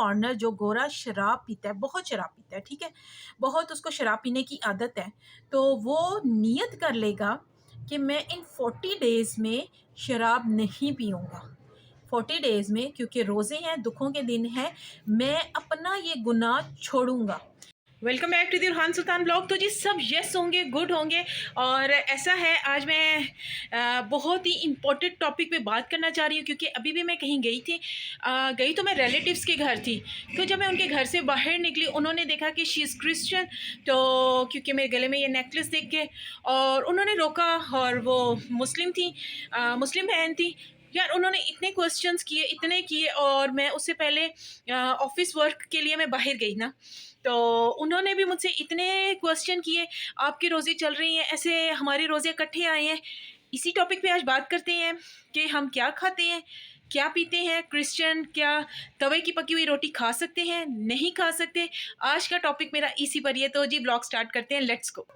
Foreigner जो गोरा शराब पीता है, बहुत शराब पीता है, ठीक है, बहुत उसको शराब पीने की आदत है, तो वो नियत कर लेगा कि मैं इन 40 डेज़ में शराब नहीं पीऊँगा। 40 डेज़ में, क्योंकि रोज़े हैं, दुखों के दिन हैं, मैं अपना ये गुनाह छोड़ूँगा। Welcome back to the Ruhan Sultan blog. तो जी सब यस होंगे, गुड होंगे। और ऐसा है, आज मैं बहुत ही इम्पोर्टेंट टॉपिक पे बात करना चाह रही हूँ, क्योंकि अभी भी मैं कहीं गई थी। गई तो मैं रिलेटिव्स के घर थी। तो जब मैं उनके घर से बाहर निकली, उन्होंने देखा कि शी इज़ क्रिश्चियन, तो क्योंकि मेरे गले में ये नेकलेस देख के, और उन्होंने रोका, और वो मुस्लिम थी, मुस्लिम बहन थी। यार उन्होंने इतने क्वेश्चंस किए, इतने किए, और मैं उससे पहले ऑफिस वर्क के लिए मैं बाहर गई ना, तो उन्होंने भी मुझसे इतने क्वेश्चन किए, आपकी रोज़े चल रही हैं, ऐसे हमारे रोज़े इकट्ठे आए हैं। इसी टॉपिक पे आज बात करते हैं कि हम क्या खाते हैं, क्या पीते हैं। क्रिश्चियन क्या तवे की पकी हुई रोटी खा सकते हैं, नहीं खा सकते। आज का टॉपिक मेरा इसी पर ही है, तो जी ब्लॉग स्टार्ट करते हैं, लेट्स गो।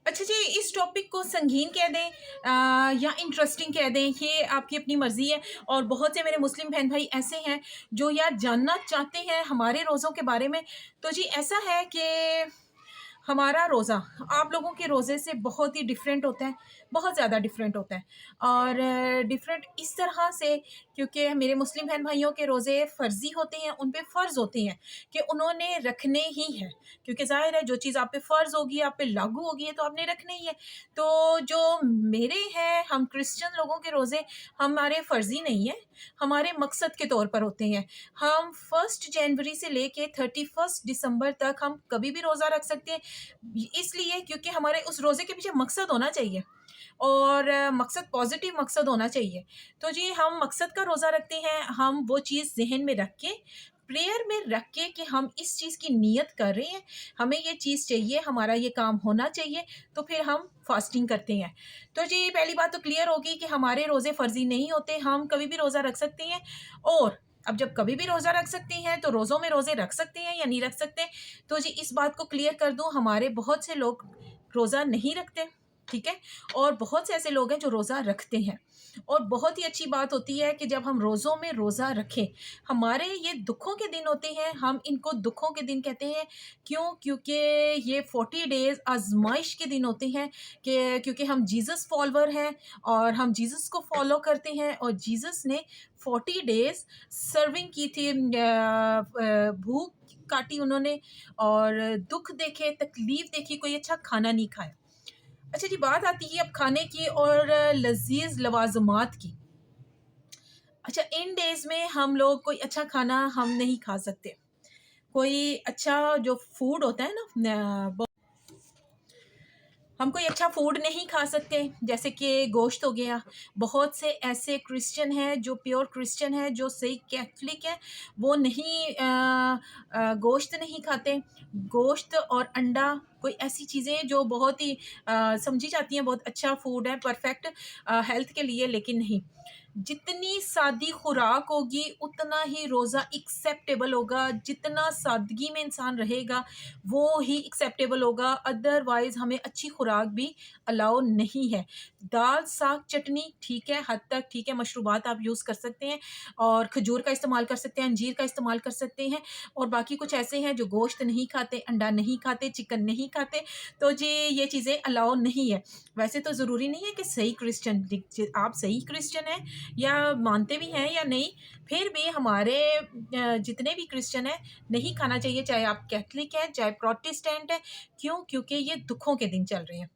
अच्छा जी, इस टॉपिक को संगीन कह दें या इंटरेस्टिंग कह दें, ये आपकी अपनी मर्ज़ी है। और बहुत से मेरे मुस्लिम बहन भाई ऐसे हैं जो यार जानना चाहते हैं हमारे रोज़ों के बारे में। तो जी ऐसा है कि हमारा रोज़ा आप लोगों के रोज़े से बहुत ही डिफरेंट होता है, बहुत ज़्यादा डिफरेंट होता है। और डिफरेंट इस तरह से, क्योंकि मेरे मुस्लिम बहन भाइयों के रोज़े फ़र्ज़ी होते हैं, उन पे फ़र्ज़ होते हैं कि उन्होंने रखने ही हैं, क्योंकि ज़ाहिर है जो चीज़ आप पे फ़र्ज़ होगी, आप पे लागू होगी है, तो आपने रखने ही है। तो जो मेरे हैं, हम क्रिश्चियन लोगों के रोज़े हमारे फ़र्ज़ी नहीं है, हमारे मकसद के तौर पर होते हैं। हम 1 जनवरी से लेके 31 दिसंबर तक हम कभी भी रोज़ा रख सकते हैं, इसलिए क्योंकि हमारे उस रोज़े के पीछे मकसद होना चाहिए, और मकसद पॉज़िटिव मकसद होना चाहिए। तो जी हम मकसद का रोज़ा रखते हैं, हम वो चीज़ ज़हन में रख के, प्रेयर में रख के कि हम इस चीज़ की नियत कर रहे हैं, हमें ये चीज़ चाहिए, हमारा ये काम होना चाहिए, तो फिर हम फ़ास्टिंग करते हैं। तो जी पहली बात तो क्लियर होगी कि हमारे रोज़े फ़र्ज़ी नहीं होते, हम कभी भी रोज़ा रख सकते हैं। और अब जब कभी भी रोज़ा रख सकते हैं, तो रोज़ों में रोज़े रख सकते हैं या नहीं रख सकते? तो जी इस बात को क्लियर कर दूँ, हमारे बहुत से लोग रोज़ा नहीं रखते, ठीक है? और बहुत से ऐसे लोग हैं जो रोज़ा रखते हैं। और बहुत ही अच्छी बात होती है कि जब हम रोज़ों में रोज़ा रखें, हमारे ये दुखों के दिन होते हैं, हम इनको दुखों के दिन कहते हैं। क्यों? क्योंकि ये 40 डेज़ आज़माइश के दिन होते हैं, कि क्योंकि हम जीसस फॉलोवर हैं, और हम जीसस को फॉलो करते हैं, और जीसस ने 40 डेज़ सर्विंग की थी, भूख काटी उन्होंने, और दुःख देखे, तकलीफ़ देखी, कोई अच्छा खाना नहीं खाया। अच्छा जी, बात आती है अब खाने की और लज़ीज़ लवाज़मात की। अच्छा, इन डेज़ में हम लोग कोई अच्छा खाना हम नहीं खा सकते। कोई अच्छा जो फूड होता है ना, हम कोई अच्छा फूड नहीं खा सकते, जैसे कि गोश्त हो गया। बहुत से ऐसे क्रिश्चियन हैं जो प्योर क्रिश्चियन हैं, जो सही कैथलिक हैं, वो नहीं गोश्त नहीं खाते। गोश्त और अंडा कोई ऐसी चीज़ें जो बहुत ही समझी जाती हैं बहुत अच्छा फूड है, परफेक्ट हेल्थ के लिए, लेकिन नहीं। जितनी सादी खुराक होगी उतना ही रोज़ा एक्सेप्टेबल होगा, जितना सादगी में इंसान रहेगा वो ही एक्सेप्टेबल होगा, अदरवाइज़ हमें अच्छी खुराक भी अलाउ नहीं है। दाल, साग, चटनी ठीक है, हद तक ठीक है, मशरूबात आप यूज़ कर सकते हैं, और खजूर का इस्तेमाल कर सकते हैं, अंजीर का इस्तेमाल कर सकते हैं। और बाकी कुछ ऐसे हैं जो गोश्त नहीं खाते, अंडा नहीं खाते, चिकन नहीं खाते, तो जी ये चीज़ें अलाउ नहीं है। वैसे तो ज़रूरी नहीं है कि सही क्रिश्चियन आप सही क्रिश्चियन हैं या मानते भी हैं या नहीं, फिर भी हमारे जितने भी क्रिश्चियन हैं नहीं खाना चाहिए, चाहे आप कैथलिक हैं, चाहे प्रोटेस्टेंट हैं। क्यों? क्योंकि ये दुखों के दिन चल रहे हैं।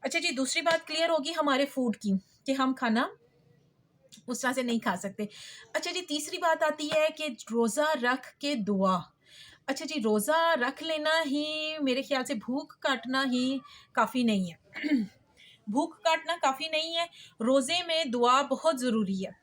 अच्छा जी, दूसरी बात क्लियर होगी हमारे फूड की, कि हम खाना उस तरह से नहीं खा सकते। अच्छा जी, तीसरी बात आती है कि रोज़ा रख के दुआ। अच्छा जी, रोज़ा रख लेना ही मेरे ख़्याल से भूख काटना ही काफ़ी नहीं है। भूख काटना काफ़ी नहीं है, रोज़े में दुआ बहुत ज़रूरी है।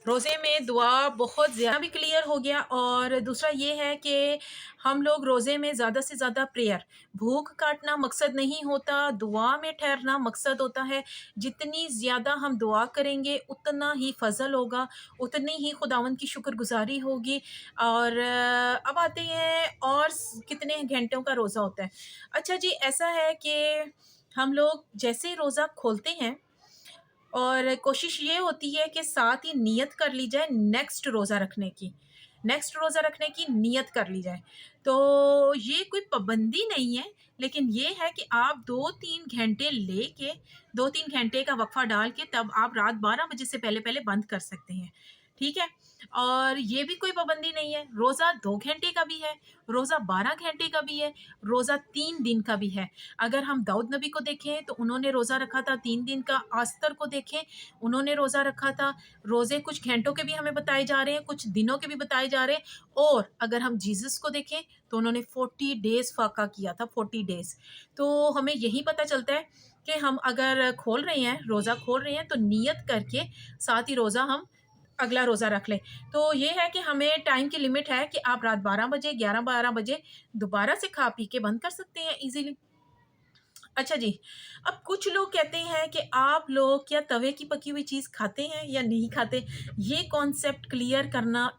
रोज़े में दुआ बहुत ज़्यादा भी क्लियर हो गया। और दूसरा ये है कि हम लोग रोज़े में ज़्यादा से ज़्यादा प्रेयर, भूख काटना मकसद नहीं होता, दुआ में ठहरना मकसद होता है। जितनी ज़्यादा हम दुआ करेंगे उतना ही फ़ज़ल होगा, उतनी ही खुदावंद की शुक्रगुज़ारी होगी। और अब आते हैं और कितने घंटों का रोज़ा होता है। अच्छा जी, ऐसा है कि हम लोग जैसे ही रोज़ा खोलते हैं, और कोशिश ये होती है कि साथ ही नियत कर ली जाए नेक्स्ट रोज़ा रखने की। नेक्स्ट रोज़ा रखने की नियत कर ली जाए। तो ये कोई पाबंदी नहीं है, लेकिन ये है कि आप 2-3 घंटे लेके 2-3 घंटे का वक़फ़ा डाल के तब आप रात 12 बजे से पहले-पहले बंद कर सकते हैं, ठीक है? और ये भी कोई पाबंदी नहीं है, रोज़ा 2 घंटे का भी है, रोज़ा 12 घंटे का भी है, रोज़ा 3 दिन का भी है। अगर हम दाऊद नबी को देखें तो उन्होंने रोज़ा रखा था 3 दिन का, आस्तर को देखें उन्होंने रोज़ा रखा था। रोज़े कुछ घंटों के भी हमें बताए जा रहे हैं, कुछ दिनों के भी बताए जा रहे हैं। और अगर हम जीसस को देखें तो उन्होंने 40 डेज़ फ़ाका किया था, 40 डेज़। तो हमें यही पता चलता है कि हम अगर खोल रहे हैं, रोज़ा खोल रहे हैं तो नियत करके साथ ही रोज़ा हम अगला रोज़ा रख लें। तो ये है कि हमें टाइम की लिमिट है कि आप रात 12 बजे, 11-12 बजे दोबारा से खा पी के बंद कर सकते हैं ईज़िली। अच्छा जी, अब कुछ लोग कहते हैं कि आप लोग क्या तवे की पकी हुई चीज़ खाते हैं या नहीं खाते? ये कॉन्सेप्ट क्लियर करना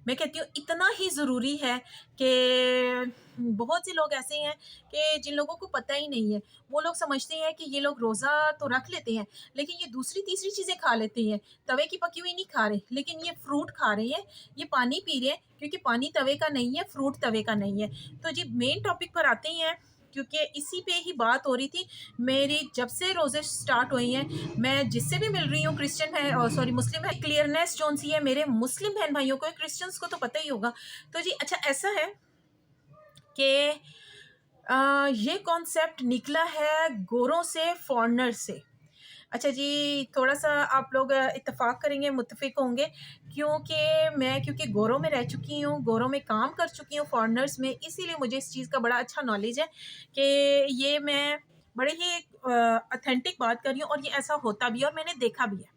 मैं कहती हूँ इतना ही ज़रूरी है कि बहुत से लोग ऐसे हैं कि जिन लोगों को पता ही नहीं है। वो लोग समझते हैं कि ये लोग रोज़ा तो रख लेते हैं, लेकिन ये दूसरी-तीसरी चीज़ें खा लेते हैं। तवे की पकी हुई नहीं खा रहे, लेकिन ये फ्रूट खा रहे हैं, ये पानी पी रहे हैं, क्योंकि पानी तवे का नहीं है, फ्रूट तवे का नहीं है। तो जी मेन टॉपिक पर आते हैं, क्योंकि इसी पे ही बात हो रही थी। मेरी जब से रोज़े स्टार्ट हुई हैं, मैं जिससे भी मिल रही हूँ क्रिश्चियन है और सॉरी मुस्लिम है, क्लियरनेस जौन-सी है मेरे मुस्लिम बहन-भाइयों को, क्रिश्चियंस को तो पता ही होगा। तो जी अच्छा ऐसा है कि ये कॉन्सेप्ट निकला है गोरों से, फ़ॉरेनर से। अच्छा जी, थोड़ा-सा आप लोग इत्तेफ़ाक करेंगे, मुत्तफ़िक होंगे, क्योंकि गोरों में रह चुकी हूँ, गोरों में काम कर चुकी हूँ फ़ॉरेनर्स में, इसीलिए मुझे इस चीज़ का बड़ा अच्छा नॉलेज है कि ये मैं बड़े ही ऑथेंटिक बात कर रही हूँ और ये ऐसा होता भी है और मैंने देखा भी है।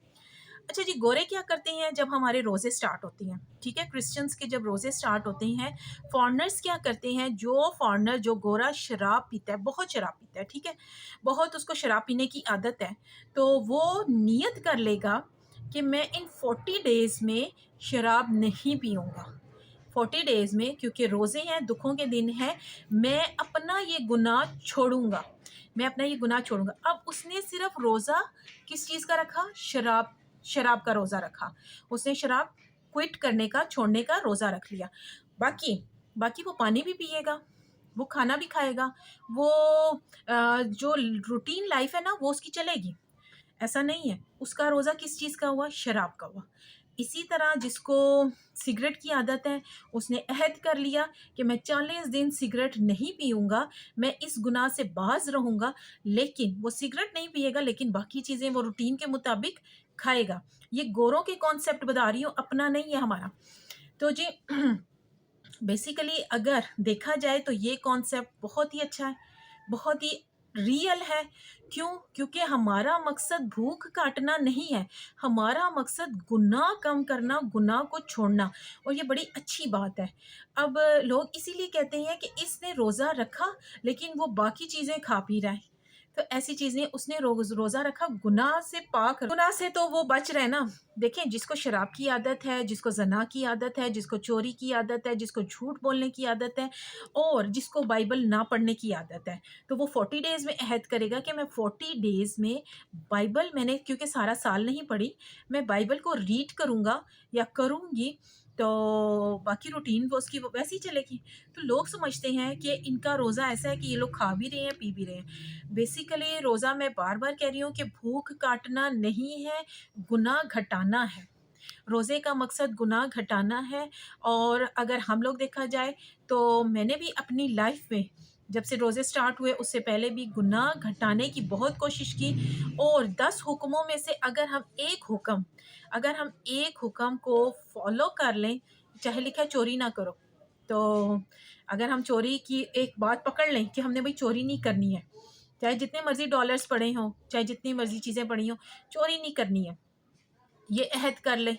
अच्छा जी, गोरे क्या करते हैं जब हमारे रोज़े स्टार्ट होते हैं, ठीक है? क्रिश्चियंस के जब रोज़े स्टार्ट होते हैं, फ़ॉरेनर्स क्या करते हैं, जो गोरा शराब पीता है, बहुत शराब पीता है, ठीक है? बहुत उसको शराब पीने की आदत है, तो वो नियत कर लेगा कि मैं इन 40 डेज़ में शराब नहीं पीऊँगा। 40 डेज़ में, क्योंकि रोज़े हैं, दुखों के दिन हैं, मैं अपना ये गुनाह छोड़ूँगा। मैं अपना ये गुनाह छोड़ूँगा। अब उसने सिर्फ़ रोज़ा किस चीज़ का रखा? शराब का रोज़ा रखा। उसने शराब क्विट करने का, छोड़ने का रोज़ा रख लिया। बाकी बाकी वो पानी भी पिएगा, वो खाना भी खाएगा, वो जो रूटीन लाइफ़ है ना, वो उसकी चलेगी। ऐसा नहीं है। उसका रोज़ा किस चीज़ का हुआ? शराब का हुआ। इसी तरह जिसको सिगरेट की आदत है, उसने अहद कर लिया कि मैं 40 दिन सिगरेट नहीं पीऊँगा, मैं इस गुनाह से बाज़ रहूँगा, लेकिन वो सिगरेट नहीं पिएगा, लेकिन बाकी चीज़ें वो रूटीन के मुताबिक खाएगा। ये गोरों के कॉन्सेप्ट बता रही हूँ, अपना नहीं है हमारा। तो जी बेसिकली अगर देखा जाए तो ये कॉन्सेप्ट बहुत ही अच्छा है, बहुत ही रियल है। क्यों? क्योंकि हमारा मकसद भूख काटना नहीं है, हमारा मकसद गुनाह कम करना, गुनाह को छोड़ना, और ये बड़ी अच्छी बात है। अब लोग इसीलिए कहते हैं कि इसने रोज़ा रखा, लेकिन वो बाकी चीज़ें खा पी रहा है। तो ऐसी चीज़ें उसने रोज़ा रखा, गुनाह से तो वो बच रहे ना। देखें, जिसको शराब की आदत है, जिसको ज़ना की आदत है, जिसको चोरी की आदत है, जिसको झूठ बोलने की आदत है और जिसको बाइबल ना पढ़ने की आदत है, तो वो 40 डेज़ में अहद करेगा कि मैं 40 डेज़ में बाइबल, मैंने क्योंकि सारा साल नहीं पढ़ी, मैं बाइबल को रीड करूँगा या करूँगी, तो बाकी रूटीन वो उसकी वो वैसे ही चलेगी। तो लोग समझते हैं कि इनका रोज़ा ऐसा है कि ये लोग खा भी रहे हैं, पी भी रहे हैं। बेसिकली रोज़ा, मैं बार-बार कह रही हूँ कि भूख काटना नहीं है, गुनाह घटाना है। रोज़े का मकसद गुनाह घटाना है। और अगर हम लोग देखा जाए तो मैंने भी अपनी लाइफ़ में जब से रोज़े स्टार्ट हुए उससे पहले भी गुनाह घटाने की बहुत कोशिश की, और 10 हुक्मों में से अगर हम एक हुक्म को फ़ॉलो कर लें, चाहे लिखा है चोरी ना करो, तो अगर हम चोरी की एक बात पकड़ लें कि हमने भई चोरी नहीं करनी है, चाहे जितने मर्ज़ी डॉलर्स पड़े हों, चाहे जितनी मर्ज़ी चीज़ें पड़ी हों, चोरी नहीं करनी है। ये अहद कर लें,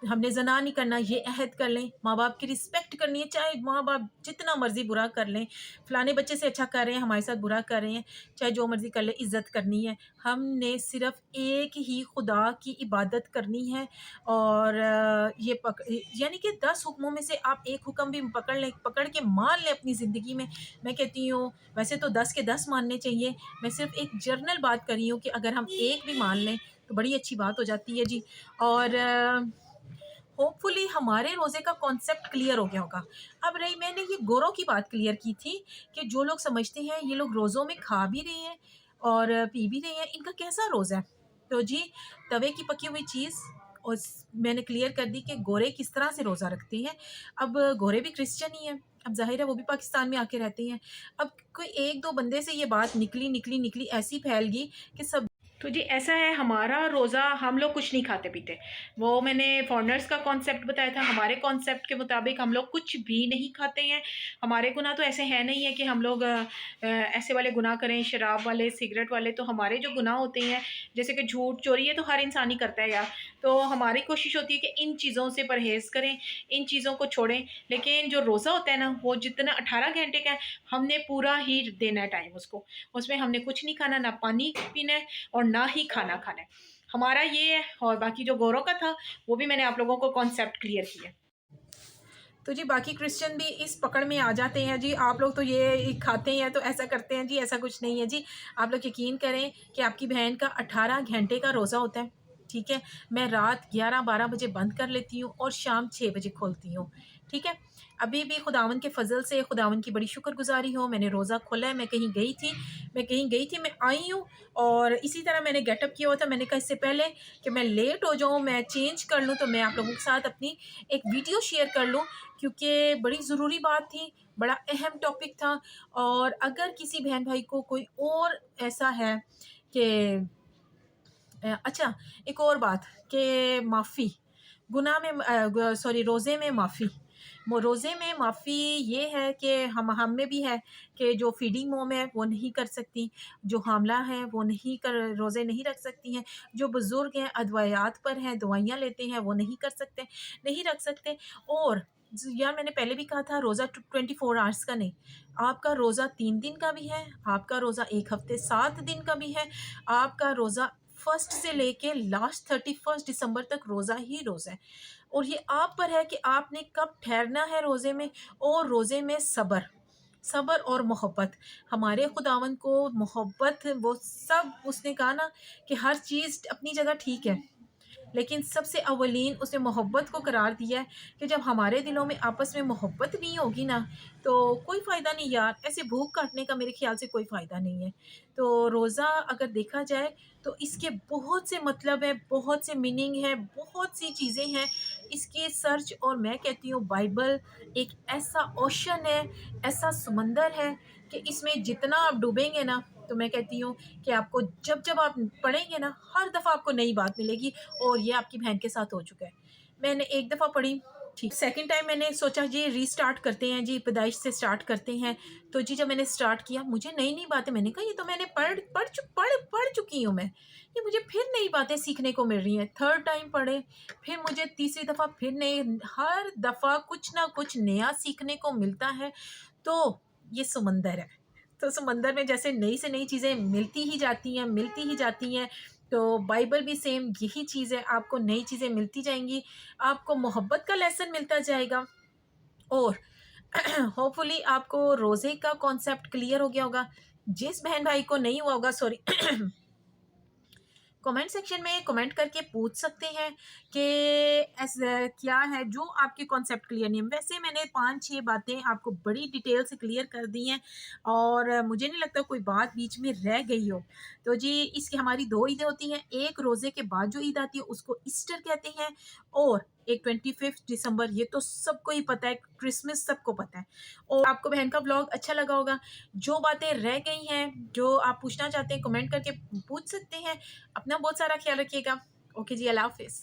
हमने ज़ना नहीं करना, ये अहद कर लें, माँ-बाप की रिस्पेक्ट करनी है, चाहे माँ-बाप जितना मर्ज़ी बुरा कर लें, फलाने बच्चे से अच्छा कर रहे हैं, हमारे साथ बुरा कर रहे हैं, चाहे जो मर्ज़ी कर लें, इज़्ज़त करनी है। हमने सिर्फ़ एक ही खुदा की इबादत करनी है। और यानी कि 10 हुक्मों में से आप एक हुक्म भी पकड़ लें, पकड़ के मान लें अपनी ज़िंदगी में। मैं कहती हूँ वैसे तो 10 के 10 मानने चाहिए, मैं सिर्फ़ एक जनरल बात कर रही हूँ कि अगर हम एक भी मान लें, तो बड़ी अच्छी बात हो जाती है जी। और होपफुली हमारे रोज़े का कॉन्सेप्ट क्लियर हो गया होगा। अब रही मैंने ये गोरों की बात क्लियर की थी कि जो लोग समझते हैं ये लोग रोज़ों में खा भी रहे हैं और पी भी रहे हैं, इनका कैसा रोज़ा है? तो जी, तवे की पकी हुई चीज़ और मैंने क्लियर कर दी कि गोरे किस तरह से रोज़ा रखते हैं। अब गोरे भी क्रिश्चियन ही हैं, अब ज़ाहिर है वो भी पाकिस्तान में आके रहते हैं। अब कोई 1-2 बंदे से ये बात निकली ऐसी फैल गई कि सब। तो जी ऐसा है, हमारा रोज़ा हम लोग कुछ नहीं खाते पीते। वो मैंने फॉरेनर्स का कॉन्सेप्ट बताया था, हमारे कॉन्सेप्ट के मुताबिक हम लोग कुछ भी नहीं खाते हैं। हमारे गुनाह तो ऐसे है नहीं है कि हम लोग ऐसे वाले गुनाह करें, शराब वाले, सिगरेट वाले। तो हमारे जो गुनाह होते हैं, जैसे कि झूठ, चोरी, ये तो हर इंसान ही करता है यार। तो हमारी कोशिश होती है कि इन चीज़ों से परहेज़ करें, इन चीज़ों को छोड़ें। लेकिन जो रोज़ा होता है ना, वो जितना 18 घंटे का है, हमने पूरा ही देना है टाइम उसको। उसमें हमने कुछ नहीं खाना, ना पानी पीना है और ना ही खाना खाना है। हमारा ये है। और बाकी जो गौरों का था, वो भी मैंने आप लोगों को कॉन्सेप्ट क्लियर किया। तो जी बाकी क्रिश्चियन भी इस पकड़ में आ जाते हैं जी, आप लोग तो ये खाते हैं तो ऐसा करते हैं जी, ऐसा कुछ नहीं है जी। आप लोग यकीन करें कि आपकी बहन का 18 घंटे का रोज़ा होता है, ठीक है? मैं रात 11-12 बजे बंद कर लेती हूँ और शाम 6 बजे खोलती हूँ, ठीक है? अभी भी खुदावन के फ़ज़ल से खुदावन की बड़ी शुक्रगुज़ारी हो, मैंने रोज़ा खोला है। मैं कहीं गई थी, मैं आई हूँ और इसी तरह मैंने गेटअप किया हुआ था। मैंने कहा इससे पहले कि मैं लेट हो जाऊँ, मैं चेंज कर लूँ, तो मैं आप लोगों के साथ अपनी एक वीडियो शेयर कर लूँ, क्योंकि बड़ी ज़रूरी बात थी, बड़ा अहम टॉपिक था। और अगर किसी बहन भाई को कोई और ऐसा है कि अच्छा, एक और बात कि माफ़ी, गुनाह में सॉरी, रोज़े में माफ़ी। रोज़े में माफ़ी ये है कि हम में भी है कि जो फीडिंग मोम है वो नहीं कर सकती, जो हामला है वो नहीं कर रोज़े नहीं रख सकती हैं, जो बुज़ुर्ग हैं अदवायात पर हैं, दवाइयाँ लेते हैं, वो नहीं कर सकते, नहीं रख सकते। और यार मैंने पहले भी कहा था, रोज़ा 24 आवर्स का नहीं, आपका रोज़ा 3 दिन का भी है, आपका रोज़ा 1 हफ़्ते 7 दिन का भी है, आपका रोज़ा फर्स्ट से लेके लास्ट 31 दिसंबर तक रोज़ा ही रोज़ा है। और ये आप पर है कि आपने कब ठहरना है रोज़े में। और रोज़े में सब्र, सब्र और मोहब्बत। हमारे खुदावंद को मोहब्बत, वो सब उसने कहा ना कि हर चीज़ अपनी जगह ठीक है, लेकिन सबसे अव्वलीन उसने मोहब्बत को करार दिया है कि जब हमारे दिलों में आपस में मोहब्बत नहीं होगी ना, तो कोई फ़ायदा नहीं यार, ऐसे भूख काटने का मेरे ख़्याल से कोई फ़ायदा नहीं है। तो रोज़ा अगर देखा जाए तो इसके बहुत से मतलब है, बहुत से मीनिंग है, बहुत सी चीज़ें हैं इसके सर्च। और मैं कहती हूँ बाइबल एक ऐसा ओशन है, ऐसा समंदर है कि इसमें जितना आप डूबेंगे ना, तो मैं कहती हूँ कि आपको जब-जब आप पढ़ेंगे ना, हर दफ़ा आपको नई बात मिलेगी। और ये आपकी बहन के साथ हो चुका है। मैंने एक दफ़ा पढ़ी, ठीक, सेकंड टाइम मैंने सोचा जी रीस्टार्ट करते हैं जी, पैदाइश से स्टार्ट करते हैं। तो जी जब मैंने स्टार्ट किया, मुझे नई-नई बातें, मैंने कहा ये तो मैंने पढ़ चुकी हूँ मैं। ये मुझे फिर नई बातें सीखने को मिल रही हैं। थर्ड टाइम पढ़े, फिर मुझे तीसरी दफ़ा फिर नए, हर दफ़ा कुछ ना कुछ नया सीखने को मिलता है। तो ये समंदर है। तो समंदर में जैसे नई से नई चीज़ें मिलती ही जाती हैं, तो बाइबल भी सेम यही चीज़ है, आपको नई चीज़ें मिलती जाएँगी, आपको मोहब्बत का लेसन मिलता जाएगा। और होपफुली आपको रोज़े का कॉन्सेप्ट क्लियर हो गया होगा। जिस बहन भाई को नहीं हुआ होगा, सॉरी, कमेंट सेक्शन में कमेंट करके पूछ सकते हैं कि ऐसा क्या है जो आपके कॉन्सेप्ट क्लियर नहीं है। वैसे मैंने 5-6 बातें आपको बड़ी डिटेल से क्लियर कर दी हैं और मुझे नहीं लगता कोई बात बीच में रह गई हो। तो जी इसकी हमारी 2 ईदें होती हैं, एक रोज़े के बाद जो ईद आती है उसको ईस्टर कहते हैं, और एक 25 दिसंबर, ये तो सबको ही पता है, क्रिसमस सबको पता है। और आपको बहन का व्लॉग अच्छा लगा होगा। जो बातें रह गई हैं, जो आप पूछना चाहते हैं, कमेंट करके पूछ सकते हैं। अपना बहुत सारा ख्याल रखिएगा। ओके जी, अल्लाह हाफ़िज़।